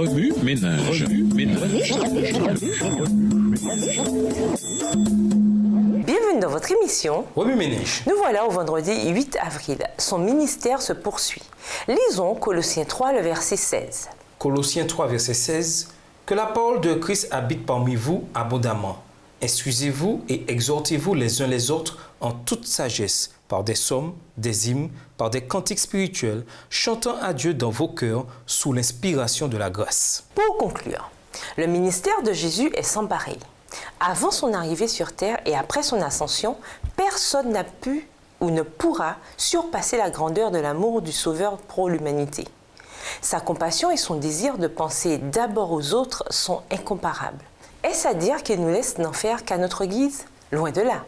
Remue ménage. Bienvenue dans votre émission Remue ménage. Nous voilà au vendredi 8 avril. Son ministère se poursuit. Lisons Colossiens 3, le verset 16. Colossiens 3, verset 16. Que la parole de Christ habite parmi vous abondamment. Instruisez-vous et exhortez-vous les uns les autres en toute sagesse, par des psaumes, des hymnes, par des cantiques spirituels, chantant à Dieu dans vos cœurs sous l'inspiration de la grâce. Pour conclure, le ministère de Jésus est sans pareil. Avant son arrivée sur terre et après son ascension, personne n'a pu ou ne pourra surpasser la grandeur de l'amour du Sauveur pour l'humanité. Sa compassion et son désir de penser d'abord aux autres sont incomparables. Est-ce à dire qu'il nous laisse n'en faire qu'à notre guise? Loin de là.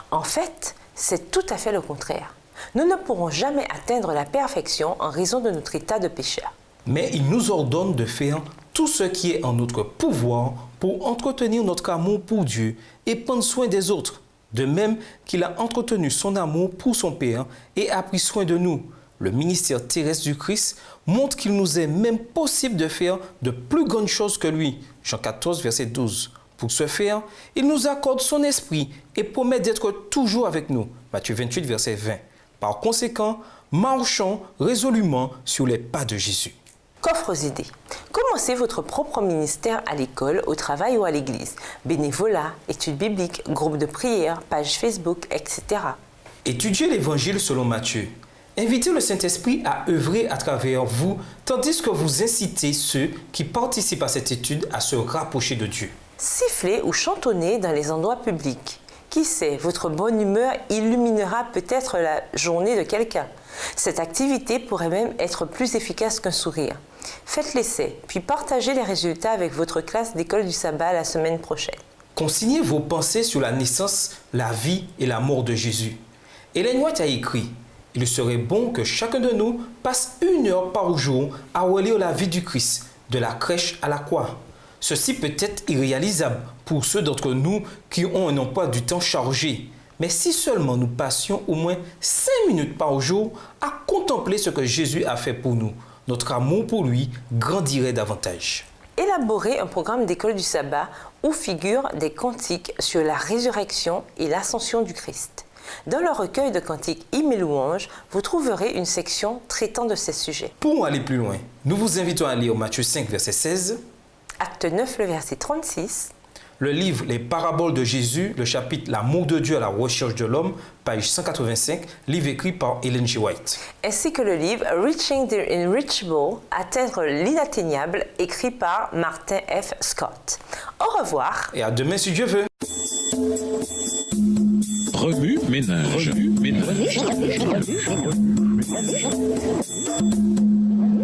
En fait, c'est tout à fait le contraire. Nous ne pourrons jamais atteindre la perfection en raison de notre état de pécheur. Mais il nous ordonne de faire tout ce qui est en notre pouvoir pour entretenir notre amour pour Dieu et prendre soin des autres, de même qu'il a entretenu son amour pour son Père et a pris soin de nous. Le ministère terrestre du Christ montre qu'il nous est même possible de faire de plus grandes choses que lui. Jean 14, verset 12. Pour ce faire, il nous accorde son esprit et promet d'être toujours avec nous. Matthieu 28, verset 20. Par conséquent, marchons résolument sur les pas de Jésus. Coffres idées. Commencez votre propre ministère à l'école, au travail ou à l'église. Bénévolat, études bibliques, groupe de prière, page Facebook, etc. Étudiez l'Évangile selon Matthieu. Invitez le Saint-Esprit à œuvrer à travers vous, tandis que vous incitez ceux qui participent à cette étude à se rapprocher de Dieu. Sifflez ou chantonnez dans les endroits publics. Qui sait, votre bonne humeur illuminera peut-être la journée de quelqu'un. Cette activité pourrait même être plus efficace qu'un sourire. Faites l'essai, puis partagez les résultats avec votre classe d'école du sabbat la semaine prochaine. Consignez vos pensées sur la naissance, la vie et la mort de Jésus. Ellen White a écrit: il serait bon que chacun de nous passe 1 heure par jour à relire la vie du Christ, de la crèche à la croix. Ceci peut être irréalisable pour ceux d'entre nous qui ont un emploi du temps chargé. Mais si seulement nous passions au moins 5 minutes par jour à contempler ce que Jésus a fait pour nous, notre amour pour lui grandirait davantage. Élaborez un programme d'école du sabbat où figurent des cantiques sur la résurrection et l'ascension du Christ. Dans le recueil de cantiques Hymnes et louanges, vous trouverez une section traitant de ces sujets. Pour aller plus loin, nous vous invitons à lire Matthieu 5, verset 16, Acte 9, le verset 36, le livre Les paraboles de Jésus, le chapitre L'amour de Dieu à la recherche de l'homme, page 185, livre écrit par Ellen G. White. ainsi que le livre Reaching the Unreachable, Atteindre l'inatteignable, écrit par Martin F. Scott. Au revoir. Et à demain si Dieu veut. Remue ménage.